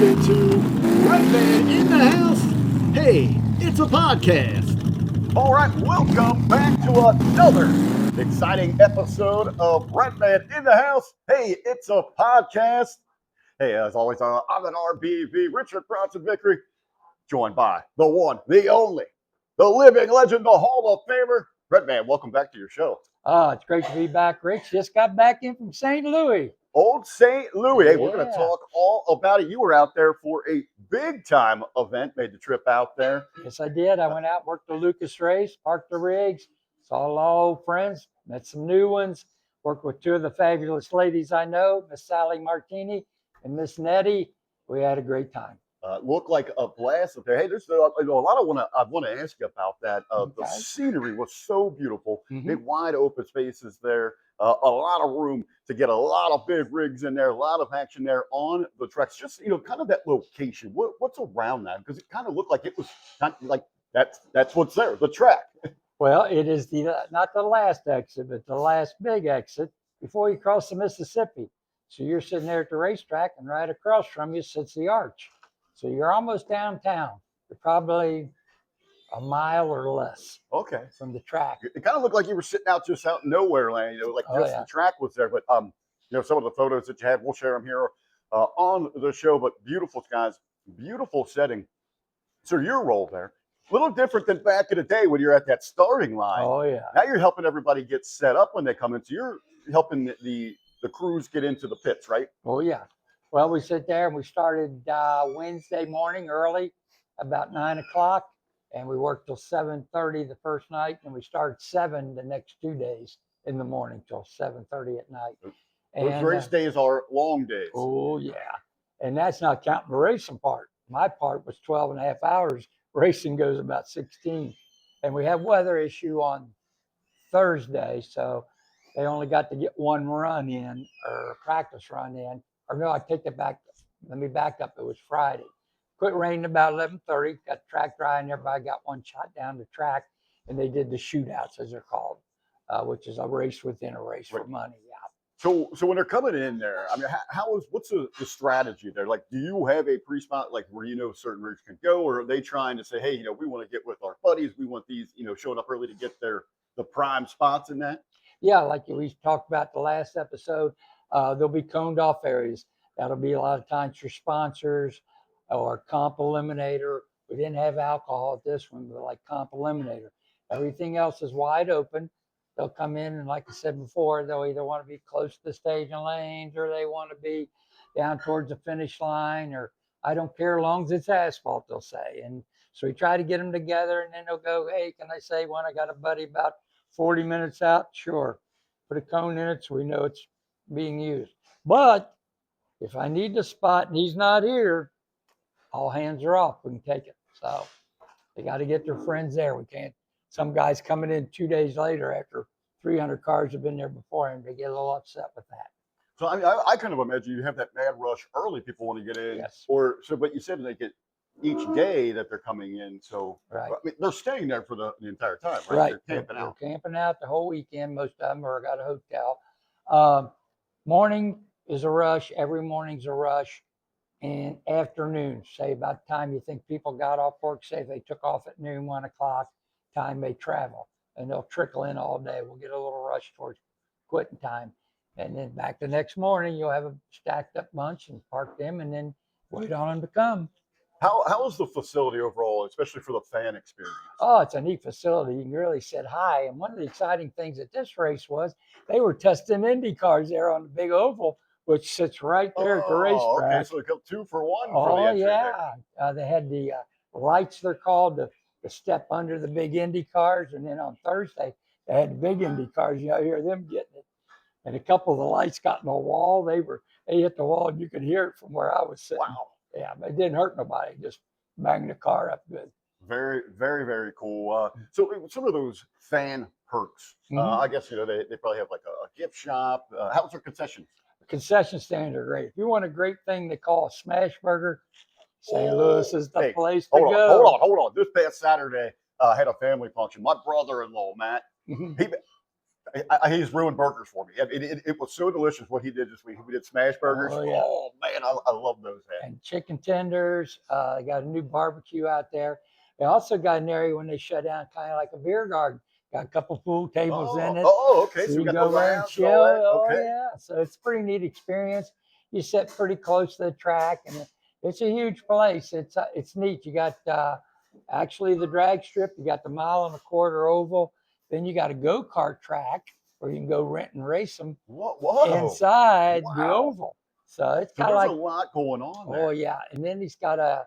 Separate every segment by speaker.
Speaker 1: listening to Redman in the House. Hey, it's a podcast.
Speaker 2: All right, welcome back to another exciting episode of Redman in the House. Hey, it's a podcast. Hey, as always, I'm an RBV, Richard Bronson Vickery, joined by the one, the only, the living legend, the Hall of Famer, Redman. Welcome back to your show.
Speaker 3: Oh, it's great to be back, Rich. Just got back in from St. Louis.
Speaker 2: Old St. Louis. Hey, we're going to
Speaker 3: Yeah.
Speaker 2: talk all about it. You were out there for a big time event, made the trip out there.
Speaker 3: Yes, I did. I went out, worked the Lucas race, parked the rigs, saw a lot of old friends, met some new ones, worked with two of the fabulous ladies I know, Miss Sally Martini and Miss Nettie. We had a great time.
Speaker 2: Looked like a blast up there. Hey, there's a lot I want to ask you about that. The
Speaker 3: Okay.
Speaker 2: scenery was so beautiful.
Speaker 3: Mhm.
Speaker 2: Big wide open spaces there. A lot of room to get a lot of big rigs in there. A lot of action there on the tracks. Just kind of that location. What's around that? Because it kind of looked like it was kind of like that's what's there. The track.
Speaker 3: Well, it is not the last exit, but the last big exit before you cross the Mississippi. So you're sitting there at the racetrack, and right across from you sits the arch. So you're almost downtown. You're probably a mile or less
Speaker 2: Okay.
Speaker 3: from the track.
Speaker 2: It kind of looked like you were sitting out just out in nowhere land. Like
Speaker 3: Oh,
Speaker 2: just
Speaker 3: yeah.
Speaker 2: the track was there. But some of the photos that you had, we'll share them here on the show. But beautiful skies, beautiful setting. So your role there, a little different than back in the day when you're at that starting line.
Speaker 3: Oh, yeah.
Speaker 2: Now you're helping everybody get set up when they come in. So you're helping the crews get into the pits, right?
Speaker 3: Oh, yeah. Well, we sit there and we started Wednesday morning early, about 9 o'clock, and we worked till 7:30 the first night, and we started 7 the next 2 days in the morning till 7:30 at night.
Speaker 2: Those
Speaker 3: And,
Speaker 2: race days are long days.
Speaker 3: oh, yeah. And that's not counting the racing part. My part was 12 and a half hours. Racing goes about 16. And we had weather issue on Thursday, so they only got to get one run in or a practice run in. Or no, I take it back. Let me back up. It was Friday. Quit raining about 11:30. Got the track dry, and everybody got one shot down the track, and they did the shootouts, as they're called, which is a race within a race for
Speaker 2: Right.
Speaker 3: money. Yeah.
Speaker 2: So when they're coming in there, I mean, what's the strategy there? Like, do you have a pre-spot like where certain routes can go, or are they trying to say, hey, we want to get with our buddies, we want these, showing up early to get the prime spots in that?
Speaker 3: Yeah, like we talked about the last episode, there'll be coned off areas. That'll be a lot of times for sponsors or comp eliminator. We didn't have alcohol at this one, but like comp eliminator. Everything else is wide open. They'll come in, and like I said before, they'll either want to be close to the staging lanes or they want to be down towards the finish line, or I don't care as long as it's asphalt, they'll say. And so we try to get them together, and then they'll go, hey, can I say when I got a buddy about 40 minutes out? Sure. Put a cone in it so we know it's being used. But if I need the spot and he's not here, all hands are off. We can take it. So they got to get their friends there. We can't. Some guys coming in 2 days later after 300 cars have been there before him. They get a little upset with that.
Speaker 2: So I mean, I kind of imagine you have that mad rush early. People want to get in,
Speaker 3: Yes.
Speaker 2: But you said they get each day that they're coming in. So
Speaker 3: Right.
Speaker 2: I mean, they're staying there for the entire time, right?
Speaker 3: Right.
Speaker 2: They're camping out.
Speaker 3: They're camping out the whole weekend. Most of them are got a hotel. Morning is a rush. Every morning's a rush. And afternoon, say about the time you think people got off work, say if they took off at noon, 1 o'clock, time they travel. And they'll trickle in all day. We'll get a little rush towards quitting time. And then back the next morning, you'll have a stacked up bunch and park them and then wait on them to come.
Speaker 2: How is the facility overall, especially for the fan experience?
Speaker 3: Oh, it's a neat facility. You can really sit high. And one of the exciting things at this race was they were testing Indy cars there on the big oval, which sits right there at the racetrack.
Speaker 2: Okay, so they got 2 for 1 for the
Speaker 3: Oh,
Speaker 2: entry there.
Speaker 3: yeah. They had the lights, they're called, the step under the big Indy cars. And then on Thursday, they had the big Indy cars. You hear them getting it. And a couple of the lights got in the wall. They hit the wall, and you could hear it from where I was sitting.
Speaker 2: Wow.
Speaker 3: Yeah, but it didn't hurt nobody. Just banged the car up good.
Speaker 2: Very, very, very cool. So some of those fan perks, I guess, they probably have like a gift shop. How's their concessions?
Speaker 3: The concession stands are great. If you want a great thing they call a smash burger, St. Louis is the place to go.
Speaker 2: Hold on. This past Saturday, I had a family function. My brother-in-law, Matt,
Speaker 3: Mhm.
Speaker 2: He's ruined burgers for me. It was so delicious what he did this week. We did smash burgers.
Speaker 3: Oh, yeah.
Speaker 2: Oh man, I love those. Man.
Speaker 3: And chicken tenders. They got a new barbecue out there. They also got an area when they shut down, kind of like a beer garden. Got a couple pool tables in it.
Speaker 2: Okay.
Speaker 3: So
Speaker 2: So we
Speaker 3: you
Speaker 2: got
Speaker 3: go
Speaker 2: the
Speaker 3: there and
Speaker 2: lounge and all
Speaker 3: chill.
Speaker 2: that.
Speaker 3: Oh
Speaker 2: Okay.
Speaker 3: yeah. So it's a pretty neat experience. You sit pretty close to the track, and it's a huge place. It's neat. You got actually the drag strip. You got the 1.25 mile oval. Then you got a go-kart track where you can go rent and race them
Speaker 2: Whoa.
Speaker 3: inside the
Speaker 2: Wow.
Speaker 3: oval. So it's
Speaker 2: So
Speaker 3: kind of
Speaker 2: there's
Speaker 3: like,
Speaker 2: a lot going on there.
Speaker 3: oh yeah. And then he's got a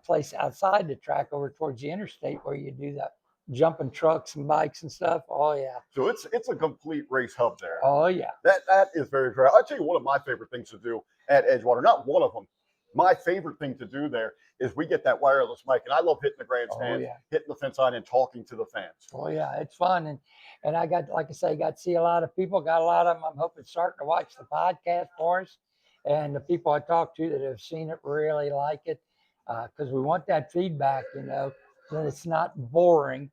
Speaker 3: place outside the track over towards the interstate where you do that jumping trucks and bikes and stuff. Oh yeah.
Speaker 2: So it's a complete race hub there.
Speaker 3: Oh yeah.
Speaker 2: That is very fair. I'll tell you one of my favorite things to do at Edgewater. Not one of them. My favorite thing to do there is we get that wireless mic, and I love hitting the grandstand,
Speaker 3: yeah.
Speaker 2: hitting the fence line, and talking to the fans.
Speaker 3: Oh yeah, it's fun, and I got, like I say, got to see a lot of people. Got a lot of them. I'm hoping starting to watch the podcast for us, and the people I talked to that have seen it really like it, because we want that feedback. That it's not boring,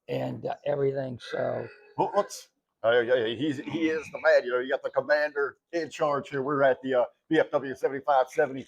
Speaker 3: and everything. So
Speaker 2: Well, let's. He is the man. You got the commander in charge here. We're at the BFW 7570.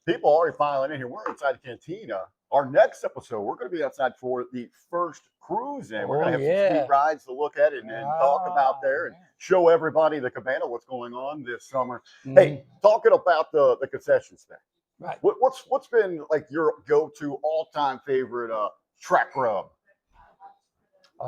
Speaker 2: People already filing in here. We're inside the cantina. Our next episode, we're going to be outside for the first cruise in. We're going to have some sweet rides to look at and talk about there and show everybody the cabana what's going on this summer.
Speaker 3: Mm-hmm.
Speaker 2: Hey, talking about the concession stand.
Speaker 3: Right.
Speaker 2: What's been like your go-to all-time favorite track rub?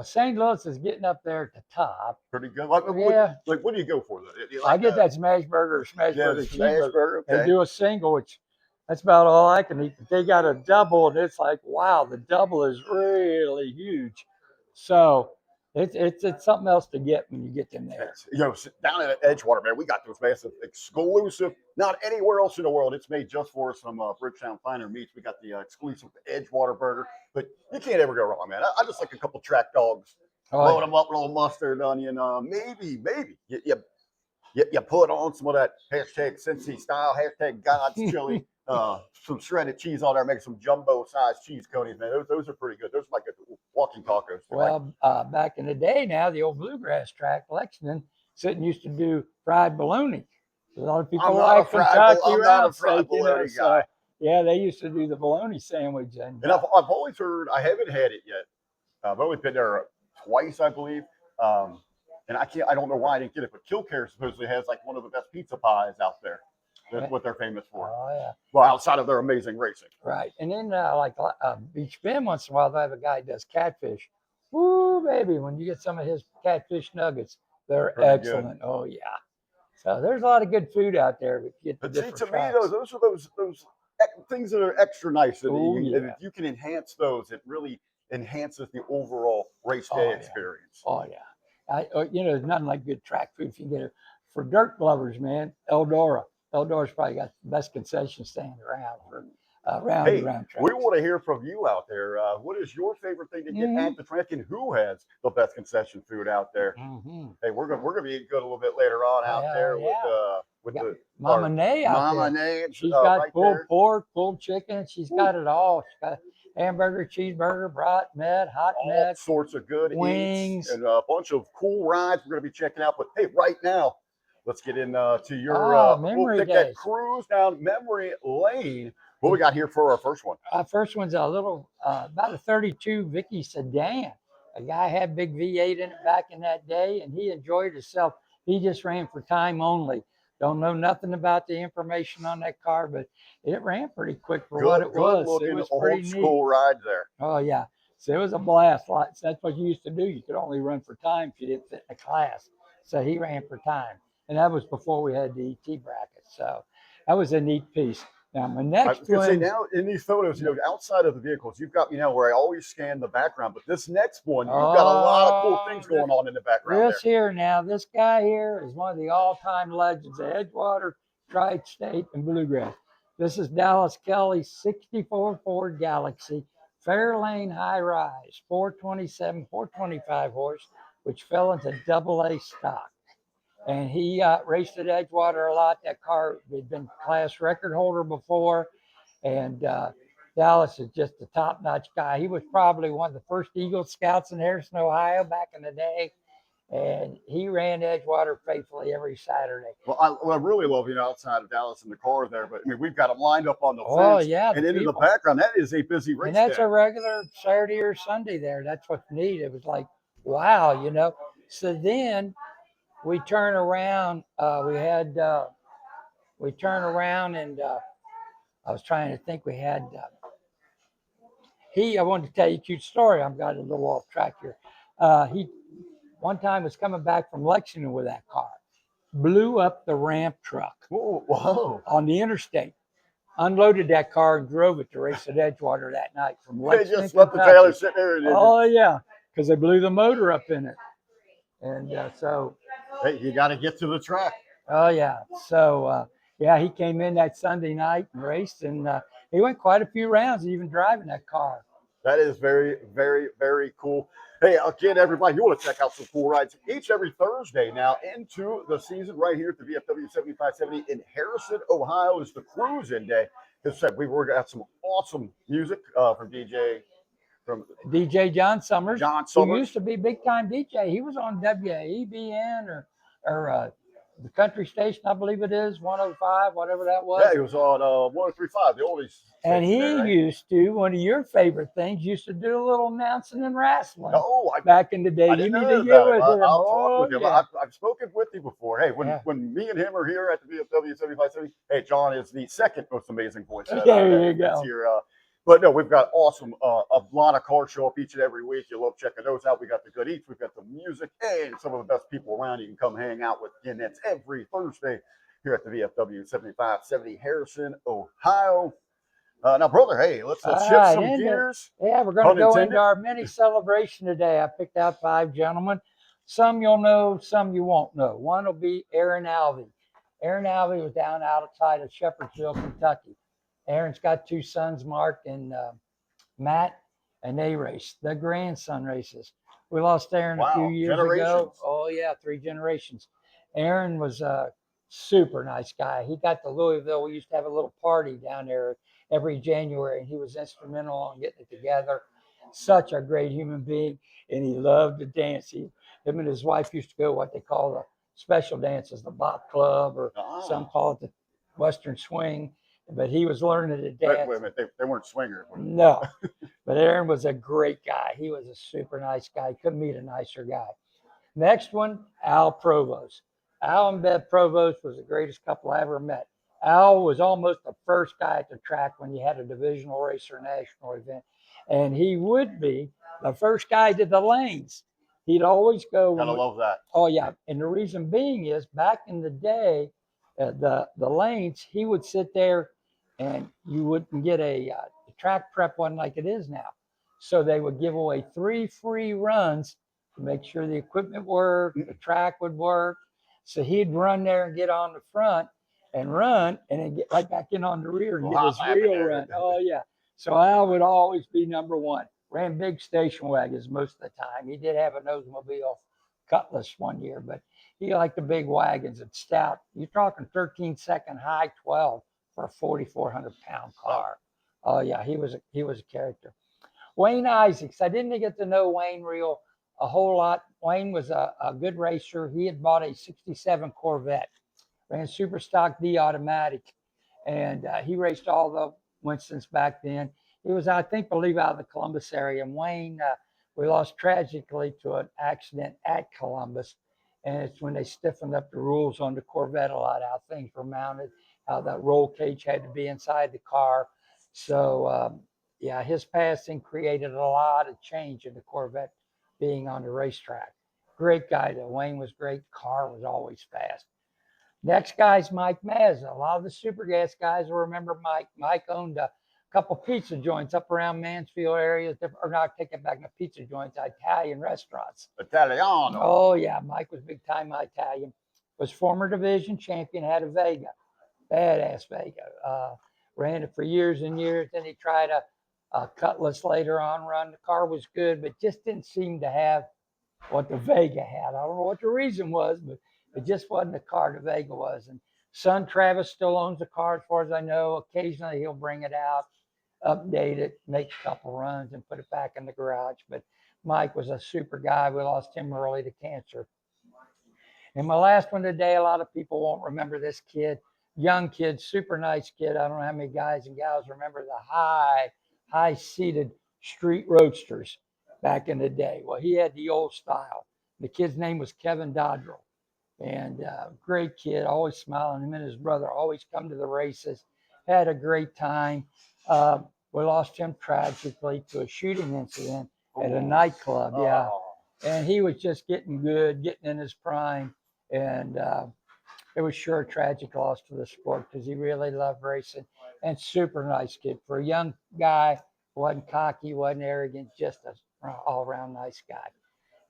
Speaker 3: St. Louis is getting up there at the top.
Speaker 2: Pretty good.
Speaker 3: Yeah.
Speaker 2: What do you go for though?
Speaker 3: I get that smash burger, cheeseburger.
Speaker 2: Okay.
Speaker 3: They do a single, which that's about all I can eat. But they got a double, and it's like, wow, the double is really huge. So it's something else to get when you get them there.
Speaker 2: Down at Edgewater, man, we got those massive exclusive, not anywhere else in the world. It's made just for some Bridgetown Finer Meats. We got the exclusive Edgewater burger, but you can't ever go wrong, man. I just like a couple track dogs, load them up with a little mustard, onion, maybe you put on some of that hashtag Cincy style, hashtag God's chili, some shredded cheese on there, make some jumbo sized cheese conies, man. Those are pretty good. Those are like walking tacos.
Speaker 3: Well, back in the day now, the old bluegrass track, Lexington, used to do fried bologna. A lot of people like Kentucky round steak, so yeah, they used to do the bologna sandwich.
Speaker 2: And I've always heard, I haven't had it yet. I've only been there twice, I believe. And I don't know why I didn't get it, but Killcare supposedly has like one of the best pizza pies out there. That's what they're famous for.
Speaker 3: Oh yeah.
Speaker 2: Well, outside of their amazing racing.
Speaker 3: Right, and then like Beach Bend, once in a while they have a guy who does catfish. Woo, baby! When you get some of his catfish nuggets, they're pretty excellent. Good. Oh yeah. So there's a lot of good food out there.
Speaker 2: But see, to me, those are those things that are extra nice. And if you can enhance those, it really enhances the overall race day experience.
Speaker 3: Oh yeah. There's nothing like good track food if you can get it. For dirt lovers, man, Eldora's probably got the best concession stand around for round tracks.
Speaker 2: We want to hear from you out there. What is your favorite thing to get at the track, and who has the best concession food out there?
Speaker 3: Mm-hmm.
Speaker 2: Hey, we're gonna be good a little bit later on out there with the
Speaker 3: Mama Nay out
Speaker 2: Mama
Speaker 3: there.
Speaker 2: Nay.
Speaker 3: She's got pulled pork, pulled chicken. She's got it all. She's got hamburger, cheeseburger, brat, med, hot med,
Speaker 2: all sorts of good
Speaker 3: wings,
Speaker 2: eats, and a bunch of cool rides we're going to be checking out. But hey, right now, let's get into your
Speaker 3: memory
Speaker 2: we'll take
Speaker 3: days.
Speaker 2: that cruise down memory lane. What we got here for our first one?
Speaker 3: Our first one's a little about a 32 Vicky sedan. A guy had big V8 in it back in that day, and he enjoyed himself. He just ran for time only. Don't know nothing about the information on that car, but it ran pretty quick for what it was.
Speaker 2: Looking,
Speaker 3: it was
Speaker 2: pretty old school ride there.
Speaker 3: Oh yeah, so it was a blast. That's what you used to do. You could only run for time if you didn't fit in a class. So he ran for time, and that was before we had the ET bracket. So that was a neat piece. Now my next one.
Speaker 2: Say now in these photos, outside of the vehicles, you've got where I always scan the background, but this next one, you've got a lot of cool things going on in the background.
Speaker 3: This guy here is one of the all-time legends of Edgewater, Tri-State, and Bluegrass. This is Dallas Kelly's '64 Ford Galaxy, Fairlane High Rise, 427, 425 horse, which fell into AA stock. And he raced at Edgewater a lot. That car had been class record holder before. And Dallas is just a top-notch guy. He was probably one of the first Eagle Scouts in Harrison, Ohio back in the day. and he ran Edgewater faithfully every Saturday.
Speaker 2: Well, I really love, outside of Dallas in the car there, but I mean, we've got them lined up on the
Speaker 3: Oh
Speaker 2: fence
Speaker 3: yeah,
Speaker 2: and
Speaker 3: the
Speaker 2: into the
Speaker 3: people.
Speaker 2: background. That is a busy
Speaker 3: And
Speaker 2: race
Speaker 3: that's
Speaker 2: day.
Speaker 3: a regular Saturday or Sunday there. That's what's neat. It was like, wow. So then we turn around. We turn around and I was trying to think. I wanted to tell you a cute story. I've got a little off track here. He one time was coming back from Lexington with that car, blew up the ramp truck
Speaker 2: Whoa.
Speaker 3: on the interstate, unloaded that car and drove it to race at Edgewater that night from
Speaker 2: They
Speaker 3: Lexington,
Speaker 2: just left the
Speaker 3: Kentucky.
Speaker 2: trailer sitting there. And
Speaker 3: Oh yeah, because they blew the motor up in it, and
Speaker 2: hey, you got to get to the track.
Speaker 3: oh yeah, so yeah, he came in that Sunday night and raced, and he went quite a few rounds, even driving that car.
Speaker 2: That is very, very, very cool. Hey, again, everybody, you want to check out some cool rides each every Thursday now into the season right here at the VFW 7570 in Harrison, Ohio is the cruising day. As I said, we were got some awesome music from
Speaker 3: DJ John Summers,
Speaker 2: John
Speaker 3: who
Speaker 2: Summers.
Speaker 3: used to be big time DJ. He was on WABN or the country station, I believe it is, 105, whatever that was.
Speaker 2: Yeah, he was on 1035, the oldies.
Speaker 3: And he
Speaker 2: there, right?
Speaker 3: used to, one of your favorite things, used to do a little announcing and wrestling
Speaker 2: Oh,
Speaker 3: back in the day.
Speaker 2: I
Speaker 3: You
Speaker 2: didn't
Speaker 3: need
Speaker 2: know
Speaker 3: to get
Speaker 2: about
Speaker 3: with
Speaker 2: him.
Speaker 3: him.
Speaker 2: I'll
Speaker 3: Oh,
Speaker 2: talk with him.
Speaker 3: yeah.
Speaker 2: I've spoken with you before. Hey, when me and him are here at the VFW 7570, hey, John is the second most amazing voice
Speaker 3: There you
Speaker 2: that's
Speaker 3: go.
Speaker 2: here. But no, we've got awesome, a lot of cars show up each and every week. You love checking those out. We got the good eats, we've got the music, and some of the best people around you can come hang out with. Again, that's every Thursday here at the VFW 7570 Harrison, Ohio. Now, brother, hey, let's
Speaker 3: All
Speaker 2: shift
Speaker 3: right,
Speaker 2: some gears.
Speaker 3: yeah, we're going
Speaker 2: Pun
Speaker 3: to go
Speaker 2: intended.
Speaker 3: into our mini celebration today. I picked out 5 gentlemen. Some you'll know, some you won't know. One will be Aaron Alvey. Aaron Alvey was down outside of Shepherdsville, Kentucky. Aaron's got 2 sons, Mark and Matt, and they race the grandson races. We lost Aaron a few
Speaker 2: Wow,
Speaker 3: years
Speaker 2: generations.
Speaker 3: ago. Oh yeah, 3 generations. Aaron was a super nice guy. He got to Louisville. We used to have a little party down there every January, and he was instrumental in getting it together. Such a great human being, and he loved to dance. Him and his wife used to go what they call the special dances, the Bop Club, or some call it the Western Swing. But he was learning to dance.
Speaker 2: Wait a minute, they weren't swingers.
Speaker 3: No, but Aaron was a great guy. He was a super nice guy. Couldn't meet a nicer guy. Next one, Al Provost. Al and Bev Provost was the greatest couple I ever met. Al was almost the first guy at the track when you had a divisional race or national event. And he would be the first guy to the lanes. He'd always go.
Speaker 2: Gotta love that.
Speaker 3: Oh, yeah. And the reason being is back in the day, the lanes, he would sit there and you wouldn't get the track prep one like it is now. So they would give away 3 free runs to make sure the equipment worked, the track would work. So he'd run there and get on the front and run and then get right back in on the rear and get his real run. Oh, yeah. So Al would always be number 1. Ran big station wagons most of the time. He did have a Oldsmobile Cutlass one year, but he liked the big wagons and stout. You're talking 13-second high 12 for a 4,400-pound car. Oh yeah, he was a character. Wayne Isaacs. I didn't get to know Wayne a whole lot. Wayne was a good racer. He had bought a '67 Corvette, ran super stock D automatic, and he raced all the Winstons back then. He was, I believe, out of the Columbus area. And Wayne, we lost tragically to an accident at Columbus. And it's when they stiffened up the rules on the Corvette a lot, how things were mounted, how that roll cage had to be inside the car. So, yeah, his passing created a lot of change in the Corvette being on the racetrack. Great guy, though. Wayne was great. The car was always fast. Next guy's Mike Mazza. A lot of the super gas guys will remember Mike. Mike owned a couple pizza joints up around Mansfield area, or not, take it back, no pizza joints, Italian restaurants.
Speaker 2: Italiano.
Speaker 3: Oh yeah, Mike was big time Italian. Was former division champion, had a Vega, badass Vega. Ran it for years and years. Then he tried a Cutlass later on run. The car was good, but just didn't seem to have what the Vega had. I don't know what the reason was, but it just wasn't the car the Vega was. And son Travis still owns the car as far as I know. Occasionally he'll bring it out, update it, make a couple runs and put it back in the garage. But Mike was a super guy. We lost him early to cancer. And my last one today, a lot of people won't remember this kid, young kid, super nice kid. I don't know how many guys and gals remember the high-seated street roadsters back in the day. Well, he had the old style. The kid's name was Kevin Dodrell. And great kid, always smiling. Him and his brother always come to the races. Had a great time. We lost him tragically to a shooting incident at a nightclub. Yeah. And he was just getting good, getting in his prime. And it was sure a tragic loss to the sport because he really loved racing and super nice kid. For a young guy, wasn't cocky, wasn't arrogant, just an all-around nice guy.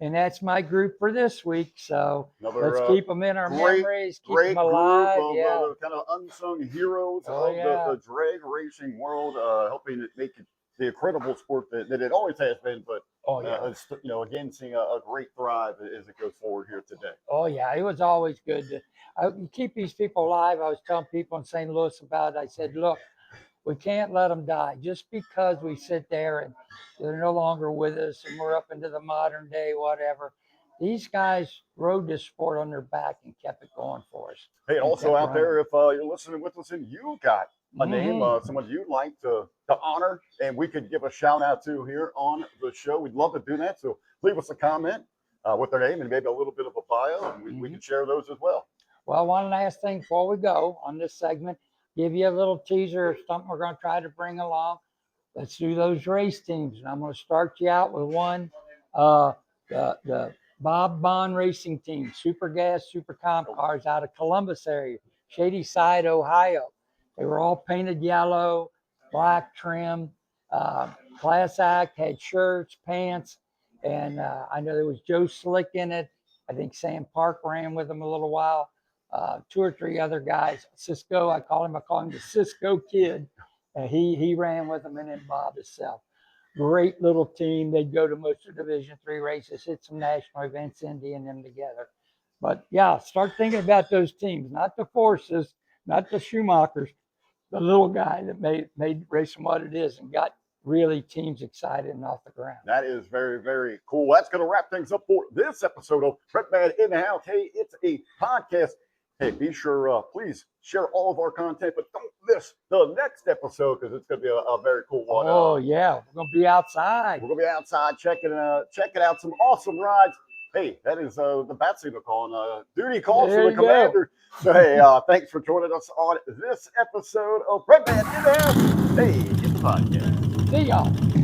Speaker 3: And that's my group for this week. So let's keep them in our memories, keep them alive.
Speaker 2: Group of kind of unsung heroes of the drag racing world, helping it make it the incredible sport that it always has been. But again, seeing a great thrive as it goes forward here today.
Speaker 3: Oh yeah, it was always good to keep these people alive. I was telling people in St. Louis about it. I said, look, we can't let them die just because we sit there and they're no longer with us and we're up into the modern day, whatever. These guys rode this sport on their back and kept it going for us.
Speaker 2: Hey, also out there, if you're listening with us and you got a name, someone you'd like to honor, and we could give a shout out to here on the show, we'd love to do that. So leave us a comment with their name and maybe a little bit of a bio, and we can share those as well.
Speaker 3: Well, one last thing before we go on this segment, give you a little teaser of something we're going to try to bring along. Let's do those race teams. And I'm going to start you out with one, the Bob Bond Racing Team, Super Gas, Super Comp cars out of Columbus area, Shady Side, Ohio. They were all painted yellow, black trim, class act, had shirts, pants, and I know there was Joe Slick in it. I think Sam Park ran with them a little while. 2 or 3 other guys. Cisco, I call him the Cisco Kid. He ran with them, and then Bob himself. Great little team. They'd go to most of Division III races, hit some national events, Indy and them together. But yeah, start thinking about those teams, not the Forces, not the Schumachers, the little guy that made racing what it is and got really teams excited and off the ground.
Speaker 2: That is very, very cool. That's going to wrap things up for this episode of Redman in the House. Hey, it's a podcast. Hey, be sure, please share all of our content, but don't miss the next episode because it's going to be a very cool one.
Speaker 3: Oh, yeah. We're going to be outside.
Speaker 2: We're going to be outside checking out some awesome rides. Hey, that is the bat signal calling. Duty calls for the commander. So, hey, thanks for joining us on this episode of Redman in the House. Hey, it's a podcast.
Speaker 3: See y'all.